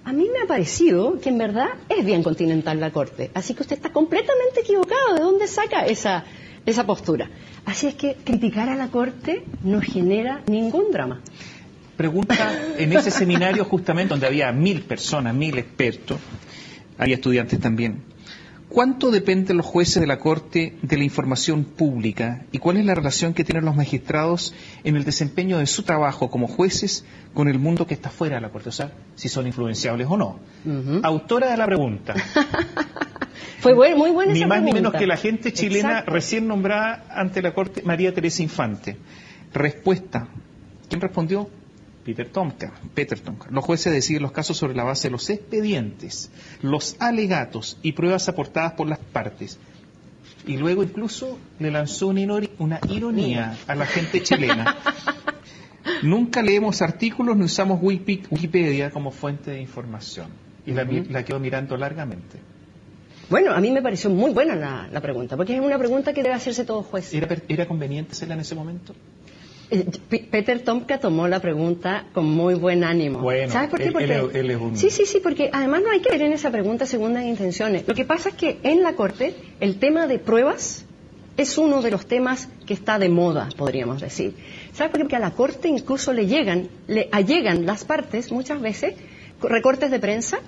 a mí me ha parecido que en verdad es bien continental la Corte. Así que usted está completamente equivocado. ¿De dónde saca esa postura? Así es que criticar a la Corte no genera ningún drama. Pregunta, en ese seminario justamente donde había 1000 personas, 1000 expertos, había estudiantes también. ¿Cuánto dependen los jueces de la Corte de la información pública y cuál es la relación que tienen los magistrados en el desempeño de su trabajo como jueces con el mundo que está fuera de la Corte? O sea, si son influenciables o no. Autora de la pregunta. Fue muy buena esa pregunta. Ni más ni menos que la agente chilena recién nombrada ante la Corte, María Teresa Infante. Respuesta. ¿Quién respondió? Peter Tomka. Los jueces deciden los casos sobre la base de los expedientes, los alegatos y pruebas aportadas por las partes. Y luego incluso le lanzó una ironía a la gente chilena. Nunca leemos artículos ni usamos Wikipedia como fuente de información. Y la quedó mirando largamente. Bueno, a mí me pareció muy buena la pregunta, porque es una pregunta que debe hacerse todo juez. ¿Era conveniente hacerla en ese momento? Peter Tomka tomó la pregunta con muy buen ánimo. Bueno, ¿sabes por qué? Porque él es un... Sí, porque además no hay que ver en esa pregunta segundas intenciones. Lo que pasa es que en la Corte el tema de pruebas es uno de los temas que está de moda, podríamos decir. ¿Sabes por qué? Porque a la Corte incluso le allegan las partes muchas veces recortes de prensa.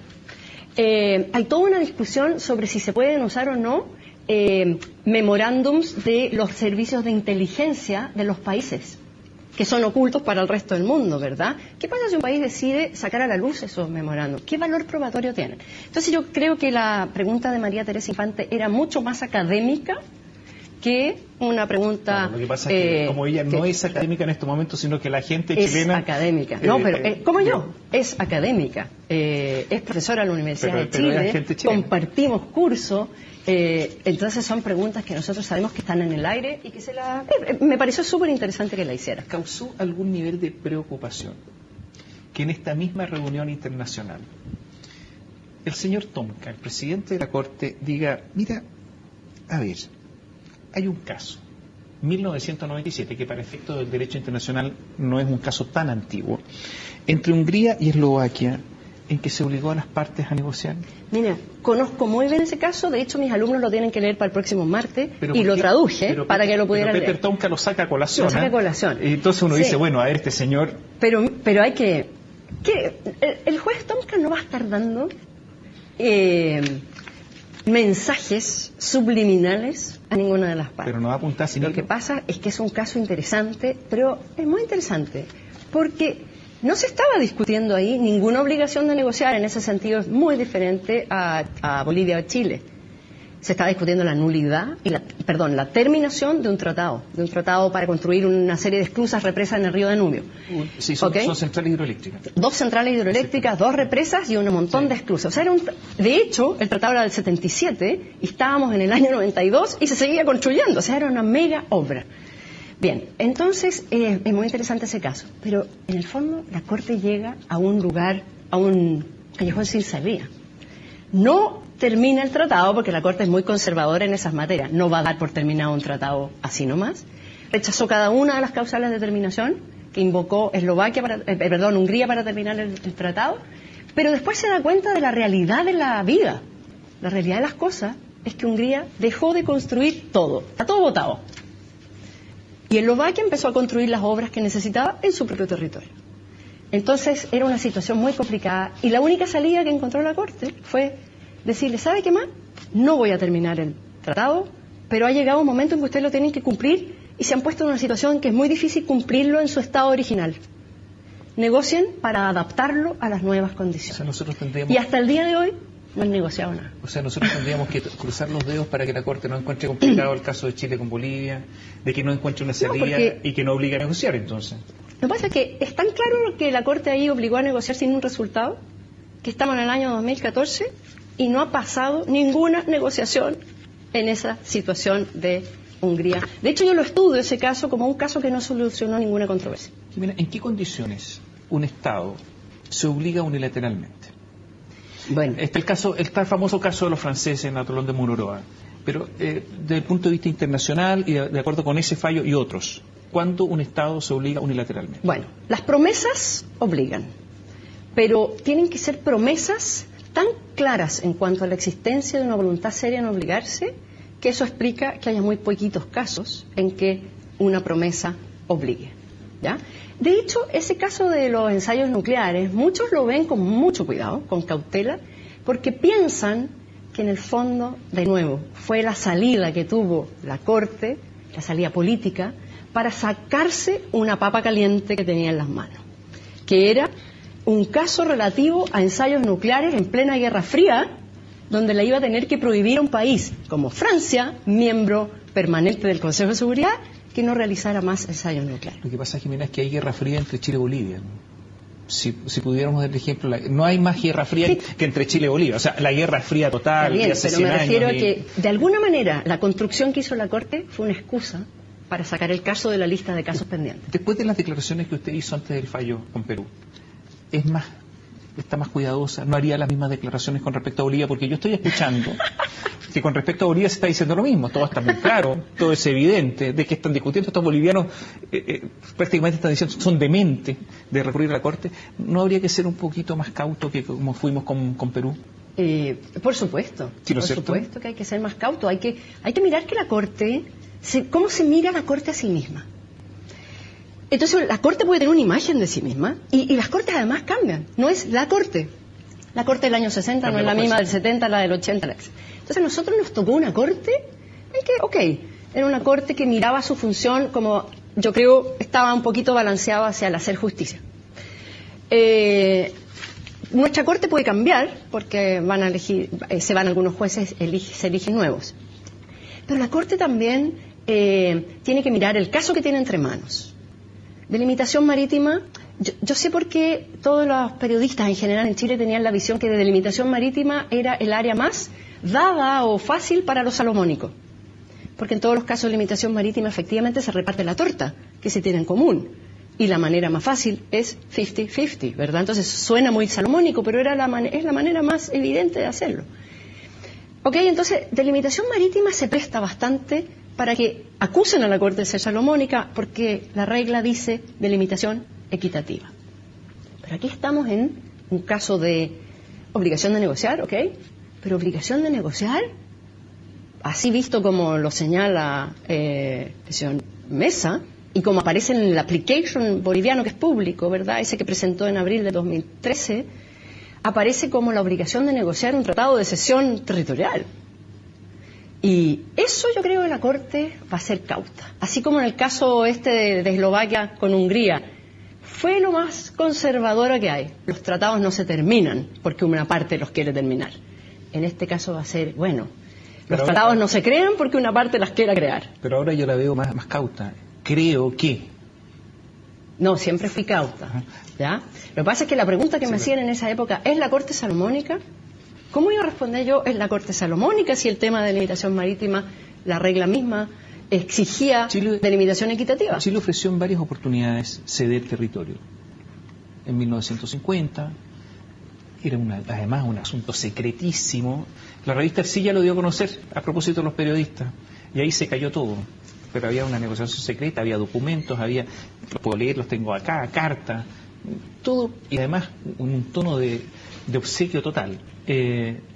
Hay toda una discusión sobre si se pueden usar o no memorándums de los servicios de inteligencia de los países, que son ocultos para el resto del mundo, ¿verdad? ¿Qué pasa si un país decide sacar a la luz esos memorándums? ¿Qué valor probatorio tienen? Entonces yo creo que la pregunta de María Teresa Infante era mucho más académica que una pregunta... Claro, lo que pasa es que como ella no es académica en estos momentos, sino que la gente chilena... Es académica. No, pero como yo, es académica. Es profesora en la Universidad de Chile, compartimos curso... entonces son preguntas que nosotros sabemos que están en el aire y que me pareció súper interesante que la hiciera. ¿Causó algún nivel de preocupación que en esta misma reunión internacional el señor Tomka, el presidente de la Corte, diga: mira, a ver, hay un caso, 1997, que para efecto del derecho internacional no es un caso tan antiguo, entre Hungría y Eslovaquia, en que se obligó a las partes a negociar? Mira, conozco muy bien ese caso, de hecho mis alumnos lo tienen que leer para el próximo martes y lo traduje para que lo pudieran leer. Peter Tomka lo saca a colación. Lo saca a colación. Y entonces uno dice, bueno, a ver, este señor... Pero hay que... El juez Tomka no va a estar dando mensajes subliminales a ninguna de las partes. Pero no va a apuntar sin... Lo que pasa es que es un caso interesante, pero es muy interesante, porque... no se estaba discutiendo ahí ninguna obligación de negociar, en ese sentido es muy diferente a Bolivia o Chile. Se estaba discutiendo la nulidad y la terminación de un tratado para construir una serie de esclusas, represas en el río Danubio. Sí, son centrales hidroeléctricas. 2 centrales hidroeléctricas, 2 represas y un montón de esclusas. O sea, de hecho, el tratado era del 77 y estábamos en el año 92 y se seguía construyendo. O sea, era una mega obra. Bien, entonces es muy interesante ese caso, pero en el fondo la Corte llega a un lugar, a un callejón sin salida. No termina el tratado porque la Corte es muy conservadora en esas materias, no va a dar por terminado un tratado así nomás, rechazó cada una de las causales de terminación que invocó Hungría para terminar el tratado, pero después se da cuenta de la realidad de la vida. La realidad de las cosas es que Hungría dejó de construir todo, está todo botado. Y Eslovaquia empezó a construir las obras que necesitaba en su propio territorio. Entonces era una situación muy complicada y la única salida que encontró la Corte fue decirle, ¿sabe qué más? No voy a terminar el tratado, pero ha llegado un momento en que ustedes lo tienen que cumplir y se han puesto en una situación en que es muy difícil cumplirlo en su estado original. Negocien para adaptarlo a las nuevas condiciones. O sea, nosotros tendríamos... Y hasta el día de hoy no han negociado nada. O sea, nosotros tendríamos que cruzar los dedos para que la Corte no encuentre complicado el caso de Chile con Bolivia, de que no encuentre una salida y que no obligue a negociar, entonces. Lo que pasa es que es tan claro que la Corte ahí obligó a negociar sin un resultado, que estamos en el año 2014 y no ha pasado ninguna negociación en esa situación de Hungría. De hecho, yo lo estudio ese caso como un caso que no solucionó ninguna controversia. Jimena, ¿en qué condiciones un Estado se obliga unilateralmente? Bueno, está el famoso caso de los franceses en Atolón de Mururoa, pero desde el punto de vista internacional y de acuerdo con ese fallo y otros, ¿cuándo un Estado se obliga unilateralmente? Bueno, las promesas obligan, pero tienen que ser promesas tan claras en cuanto a la existencia de una voluntad seria en obligarse, que eso explica que haya muy poquitos casos en que una promesa obligue, ¿ya? De hecho, ese caso de los ensayos nucleares, muchos lo ven con mucho cuidado, con cautela, porque piensan que en el fondo, de nuevo, fue la salida que tuvo la Corte, la salida política, para sacarse una papa caliente que tenía en las manos, que era un caso relativo a ensayos nucleares en plena Guerra Fría, donde la iba a tener que prohibir a un país como Francia, miembro permanente del Consejo de Seguridad, que no realizara más ensayos nucleares. Lo que pasa, Jimena, es que hay guerra fría entre Chile y Bolivia, ¿no? Si pudiéramos dar el ejemplo, no hay más guerra fría que entre Chile y Bolivia. O sea, la guerra fría total. Bien, pero me refiero a que, de alguna manera, la construcción que hizo la Corte fue una excusa para sacar el caso de la lista de casos pendientes. Después de las declaraciones que usted hizo antes del fallo con Perú, está más cuidadosa, no haría las mismas declaraciones con respecto a Bolivia, porque yo estoy escuchando que con respecto a Bolivia se está diciendo lo mismo, todo está muy claro, todo es evidente, de que están discutiendo estos bolivianos, prácticamente están diciendo son dementes de recurrir a la Corte. ¿No habría que ser un poquito más cauto que como fuimos con Perú? Por supuesto, ¿Sí, por supuesto que hay que ser más cauto, hay que mirar que la Corte, ¿cómo se mira la Corte a sí misma? Entonces, la Corte puede tener una imagen de sí misma y las Cortes además cambian. No es la Corte. La Corte del año 60 no es la misma del 70, la del 80. Entonces, a nosotros nos tocó una Corte era una Corte que miraba su función como, yo creo, estaba un poquito balanceado hacia el hacer justicia. Nuestra Corte puede cambiar porque van a elegir, se van algunos jueces, se eligen nuevos. Pero la Corte también tiene que mirar el caso que tiene entre manos. Delimitación marítima, yo sé por qué todos los periodistas en general en Chile tenían la visión que de delimitación marítima era el área más dada o fácil para los salomónicos. Porque en todos los casos de delimitación marítima efectivamente se reparte la torta que se tiene en común. Y la manera más fácil es 50-50, ¿verdad? Entonces suena muy salomónico, pero es la manera más evidente de hacerlo. Entonces, delimitación marítima se presta bastante para que acusen a la Corte de ser salomónica, porque la regla dice delimitación equitativa. Pero aquí estamos en un caso de obligación de negociar, pero obligación de negociar, así visto como lo señala el señor Mesa, y como aparece en el application boliviano que es público, ¿verdad? Ese que presentó en abril de 2013, aparece como la obligación de negociar un tratado de cesión territorial. Y eso yo creo que la Corte va a ser cauta. Así como en el caso de Eslovaquia con Hungría, fue lo más conservadora que hay. Los tratados no se terminan porque una parte los quiere terminar. En este caso va a ser, los tratados no se crean porque una parte las quiera crear. Pero ahora yo la veo más cauta. Creo que... No, siempre fui cauta, ¿ya? Lo que pasa es que la pregunta que me hacían en esa época, ¿es la Corte salomónica? ¿Cómo iba a responder yo? ¿Es la Corte salomónica si el tema de delimitación marítima, la regla misma, exigía delimitación equitativa? Chile ofreció en varias oportunidades ceder territorio. En 1950, era además un asunto secretísimo. La revista Arcilla lo dio a conocer a propósito de los periodistas, y ahí se cayó todo. pero había una negociación secreta, había documentos, los puedo leer, los tengo acá, cartas, todo, y además un tono de obsequio total.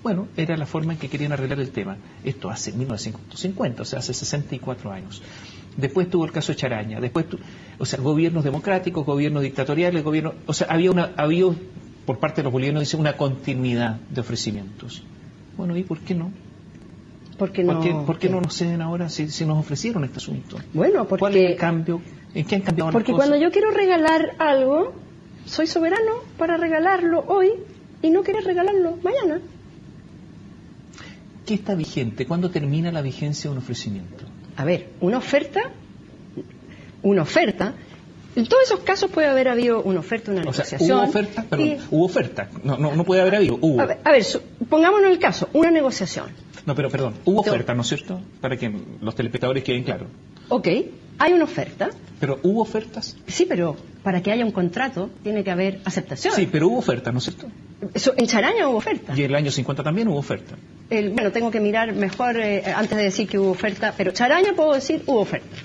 Bueno, era la forma en que querían arreglar el tema. Esto hace 1950, o sea, hace 64 años. Después tuvo el caso de Charaña, gobiernos democráticos, gobiernos dictatoriales, había por parte de los bolivianos, dice, una continuidad de ofrecimientos. Bueno, ¿y por qué no? ¿Por qué no nos ceden ahora si nos ofrecieron este asunto? Bueno, porque... ¿Cuál es el cambio? ¿En qué han cambiado las cosas? Porque cuando yo quiero regalar algo, soy soberano para regalarlo hoy y no querer regalarlo mañana. ¿Qué está vigente? ¿Cuándo termina la vigencia de un ofrecimiento? A ver, una oferta, en todos esos casos puede haber habido una oferta, una negociación. Hubo oferta, no puede haber habido, hubo. A ver, pongámonos el caso, una negociación. No, pero perdón, hubo oferta, ¿no es cierto? Para que los telespectadores queden claros. Ok, hay una oferta. ¿Pero hubo ofertas? Sí, pero para que haya un contrato tiene que haber aceptación. Sí, pero hubo oferta, ¿no es cierto? En Charaña hubo oferta. Y en el año 50 también hubo oferta. Bueno, tengo que mirar mejor antes de decir que hubo oferta, pero Charaña puedo decir hubo oferta.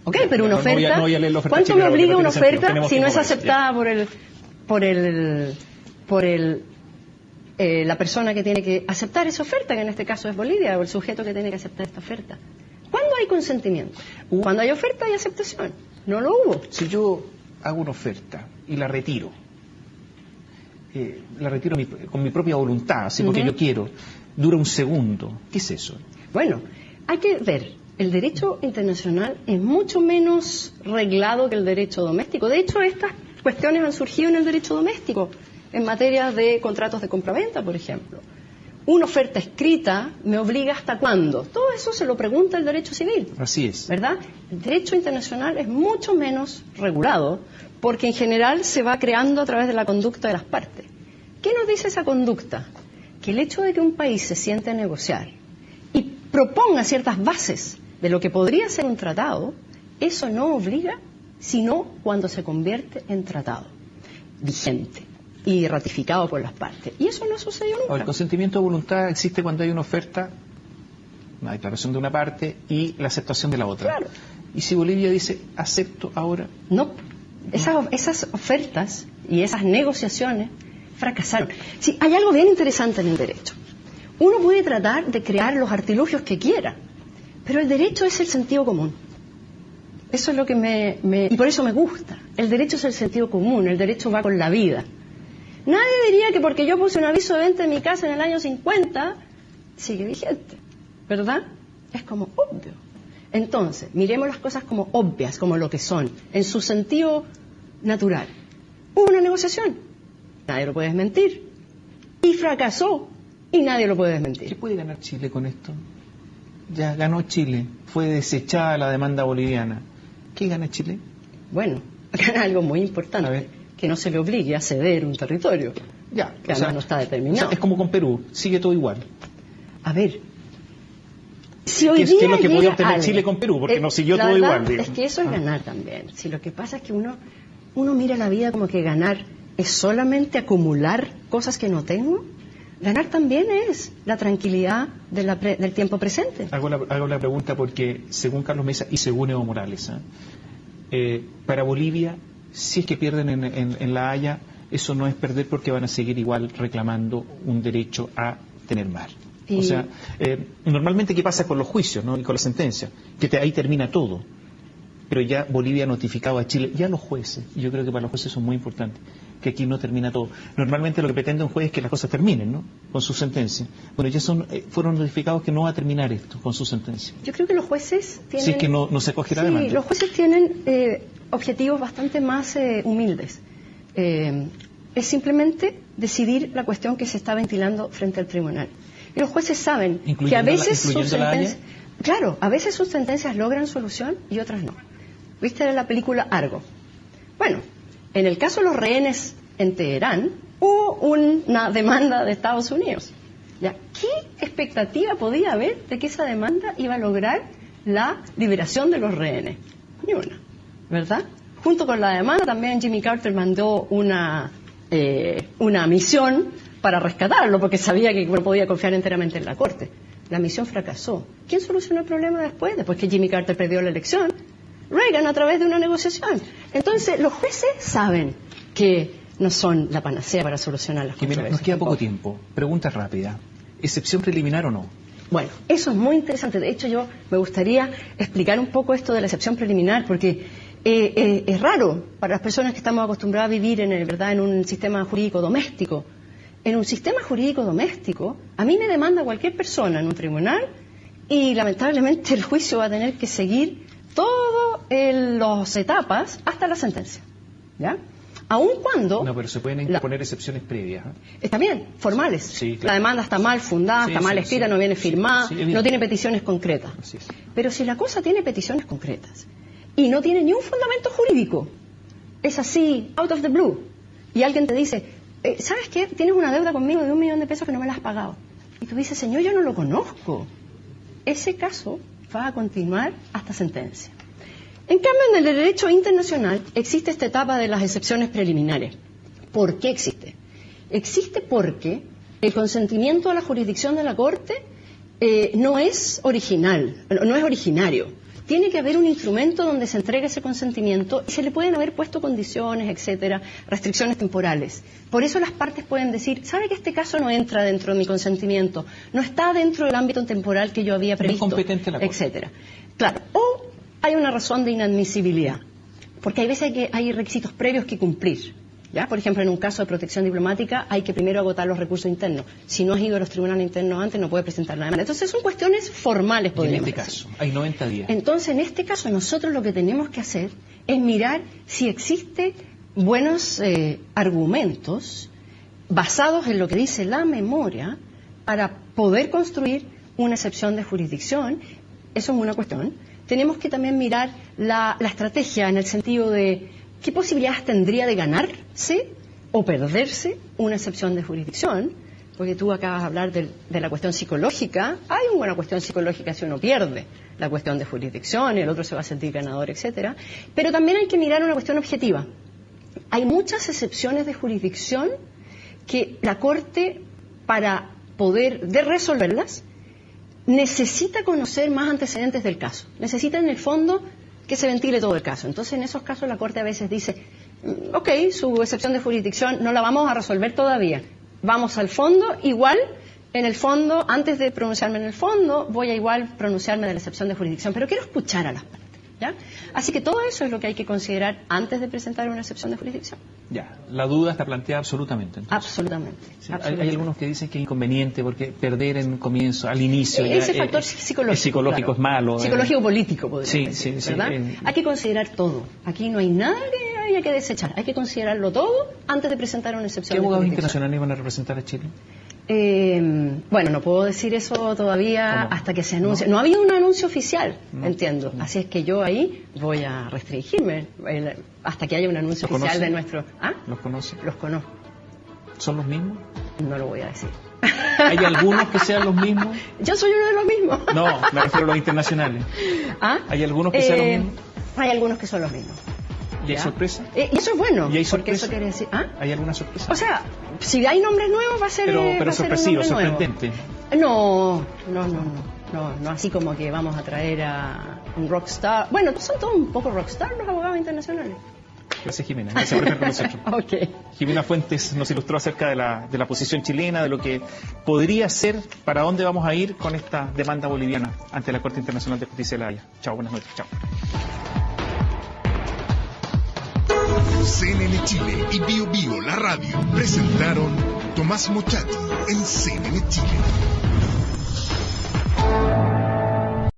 Ok, pero una oferta, ¿cuánto me obliga una oferta si no es aceptada por la persona que tiene que aceptar esa oferta, que en este caso es Bolivia, o el sujeto que tiene que aceptar esta oferta? ¿Cuándo hay consentimiento? Cuando hay oferta hay aceptación. No lo hubo. Si yo hago una oferta y la retiro con mi propia voluntad, así porque yo quiero, dura un segundo, ¿qué es eso? Bueno, hay que ver, el derecho internacional es mucho menos reglado que el derecho doméstico. De hecho, estas cuestiones han surgido en el derecho doméstico, en materia de contratos de compraventa, por ejemplo. Una oferta escrita me obliga ¿hasta cuándo? Todo eso se lo pregunta el derecho civil. Así es. ¿Verdad? El derecho internacional es mucho menos regulado porque en general se va creando a través de la conducta de las partes. ¿Qué nos dice esa conducta? Que el hecho de que un país se siente a negociar y proponga ciertas bases de lo que podría ser un tratado, eso no obliga, sino cuando se convierte en tratado vigente y ratificado por las partes. Y eso no sucedió nunca. El consentimiento de voluntad existe cuando hay una oferta, una declaración de una parte y la aceptación de la otra. Claro. ¿Y si Bolivia dice, acepto ahora? No. Esas ofertas y esas negociaciones fracasaron. Sí, hay algo bien interesante en el derecho. Uno puede tratar de crear los artilugios que quiera, pero el derecho es el sentido común. Eso es lo que y por eso me gusta. El derecho es el sentido común, el derecho va con la vida. Nadie diría que porque yo puse un aviso de venta en mi casa en el año 50, sigue vigente, ¿verdad? Es como obvio. Entonces, miremos las cosas como obvias, como lo que son, en su sentido natural. Hubo una negociación, nadie lo puede desmentir, y fracasó, y nadie lo puede desmentir. ¿Qué puede ganar Chile con esto? Ya ganó Chile, fue desechada la demanda boliviana. ¿Qué gana Chile? Bueno, gana algo muy importante. A ver. Que no se le obligue a ceder un territorio. Ya, que además no está determinado. O sea, es como con Perú, sigue todo igual. A ver, si hoy día ¿qué es lo que podía obtener Chile con Perú? Porque no siguió todo igual. Es que eso es ganar también. Si lo que pasa es que uno mira la vida como que ganar es solamente acumular cosas que no tengo. Ganar también es la tranquilidad del tiempo presente. Hago la pregunta porque, según Carlos Mesa y según Evo Morales, para Bolivia, si es que pierden en La Haya, eso no es perder porque van a seguir igual reclamando un derecho a tener mar. O sea, normalmente, ¿qué pasa con los juicios, ¿no? Y con la sentencia? Que ahí termina todo. Pero ya Bolivia ha notificado a Chile, ya los jueces, y yo creo que para los jueces son muy importantes, que aquí no termina todo. Normalmente lo que pretende un juez es que las cosas terminen, ¿no? Con su sentencia. Bueno, ya fueron notificados que no va a terminar esto con su sentencia. Yo creo que los jueces tienen... Si es que no se acoge la demanda. Sí, los jueces tienen objetivos bastante más humildes. Es simplemente decidir la cuestión que se está ventilando frente al tribunal. Y los jueces saben que a veces sus sentencias... Claro, a veces sus sentencias logran solución y otras no. ¿Viste la película Argo? Bueno, en el caso de los rehenes en Teherán, hubo una demanda de Estados Unidos. ¿Ya? ¿Qué expectativa podía haber de que esa demanda iba a lograr la liberación de los rehenes? Ni una, ¿verdad? Junto con la demanda también Jimmy Carter mandó una misión para rescatarlo, porque sabía que no podía confiar enteramente en la Corte. La misión fracasó. ¿Quién solucionó el problema después? Después que Jimmy Carter perdió la elección. Reagan, a través de una negociación. Entonces, los jueces saben que no son la panacea para solucionar las controversias. Nos queda poco tiempo. Pregunta rápida. ¿Excepción preliminar o no? Bueno, eso es muy interesante. De hecho, yo me gustaría explicar un poco esto de la excepción preliminar, porque es raro para las personas que estamos acostumbradas a vivir en un sistema jurídico doméstico. En un sistema jurídico doméstico, a mí me demanda cualquier persona en un tribunal y lamentablemente el juicio va a tener que seguir todas las etapas hasta la sentencia. ¿Ya? Aun cuando... No, pero se pueden poner excepciones previas. También, formales. Sí, claro. La demanda está mal fundada, está mal escrita, no viene firmada, no tiene peticiones concretas. Pero si la cosa tiene peticiones concretas y no tiene ni un fundamento jurídico, es así, out of the blue, y alguien te dice, ¿sabes qué? Tienes una deuda conmigo de $1 millón que no me la has pagado. Y tú dices, señor, yo no lo conozco. Ese caso va a continuar hasta sentencia. En cambio, en el derecho internacional existe esta etapa de las excepciones preliminares. ¿Por qué existe? Existe porque el consentimiento a la jurisdicción de la Corte no es original, no es originario. Tiene que haber un instrumento donde se entregue ese consentimiento y se le pueden haber puesto condiciones, etcétera, restricciones temporales. Por eso las partes pueden decir, ¿sabe que este caso no entra dentro de mi consentimiento? No está dentro del ámbito temporal que yo había previsto, incompetente la Corte, etcétera. Claro, o hay una razón de inadmisibilidad, porque hay veces que hay requisitos previos que cumplir. ¿Ya? Por ejemplo, en un caso de protección diplomática hay que primero agotar los recursos internos. Si no has ido a los tribunales internos antes, no puedes presentar la demanda. Entonces son cuestiones formales, podríamos decir. En este caso, hay 90 días. Entonces, en este caso, nosotros lo que tenemos que hacer es mirar si existen buenos argumentos basados en lo que dice la memoria para poder construir una excepción de jurisdicción. Eso es una cuestión. Tenemos que también mirar la estrategia en el sentido de qué posibilidades tendría de ganarse o perderse una excepción de jurisdicción, porque tú acabas de hablar de la cuestión psicológica. Hay una buena cuestión psicológica si uno pierde la cuestión de jurisdicción y el otro se va a sentir ganador, etcétera. Pero también hay que mirar una cuestión objetiva. Hay muchas excepciones de jurisdicción que la Corte, para poder resolverlas, necesita conocer más antecedentes del caso. Necesita, en el fondo, que se ventile todo el caso. Entonces, en esos casos, la Corte a veces dice, ok, su excepción de jurisdicción no la vamos a resolver todavía. Vamos al fondo, igual, en el fondo, antes de pronunciarme en el fondo, voy a igual pronunciarme de la excepción de jurisdicción, pero quiero escuchar a las partes. ¿Ya? Así que todo eso es lo que hay que considerar antes de presentar una excepción de jurisdicción. Ya, la duda está planteada absolutamente. Entonces. Absolutamente. Sí, hay algunos que dicen que es inconveniente porque perder en un comienzo, al inicio... Ese factor psicológico. Psicológico, claro, es malo. Psicológico-político, podemos decir, ¿verdad? Hay que considerar todo. Aquí no hay nada que haya que desechar. Hay que considerarlo todo antes de presentar una excepción de jurisdicción. ¿Qué abogados internacionales van a representar a Chile? Bueno, no puedo decir eso todavía hasta que se anuncie. No ha habido un anuncio oficial, entiendo. Así es que yo ahí voy a restringirme hasta que haya un anuncio oficial de nuestro... ¿Ah? ¿Los conoce? Los conozco. ¿Son los mismos? No lo voy a decir. ¿Hay algunos que sean los mismos? Yo soy uno de los mismos. No, me refiero a los internacionales. ¿Ah? ¿Hay algunos que sean los mismos? Hay algunos que son los mismos. ¿Y hay sorpresa? Y eso es bueno. ¿Y hay porque eso quiere decir... ¿Ah? ¿Hay alguna sorpresa? O sea, si hay nombres nuevos va a ser... Pero sorpresivo, sorprendente. No, así como que vamos a traer a un rockstar. Bueno, son todos un poco rockstar los abogados internacionales. Gracias, Jimena. Gracias por estar con nosotros. Okay. Jimena Fuentes nos ilustró acerca de la posición chilena, de lo que podría ser, para dónde vamos a ir con esta demanda boliviana ante la Corte Internacional de Justicia de La Haya. Chao, buenas noches. Chao. CNN Chile y Bio Bio, la radio, presentaron Tomás Mochati en CNN Chile.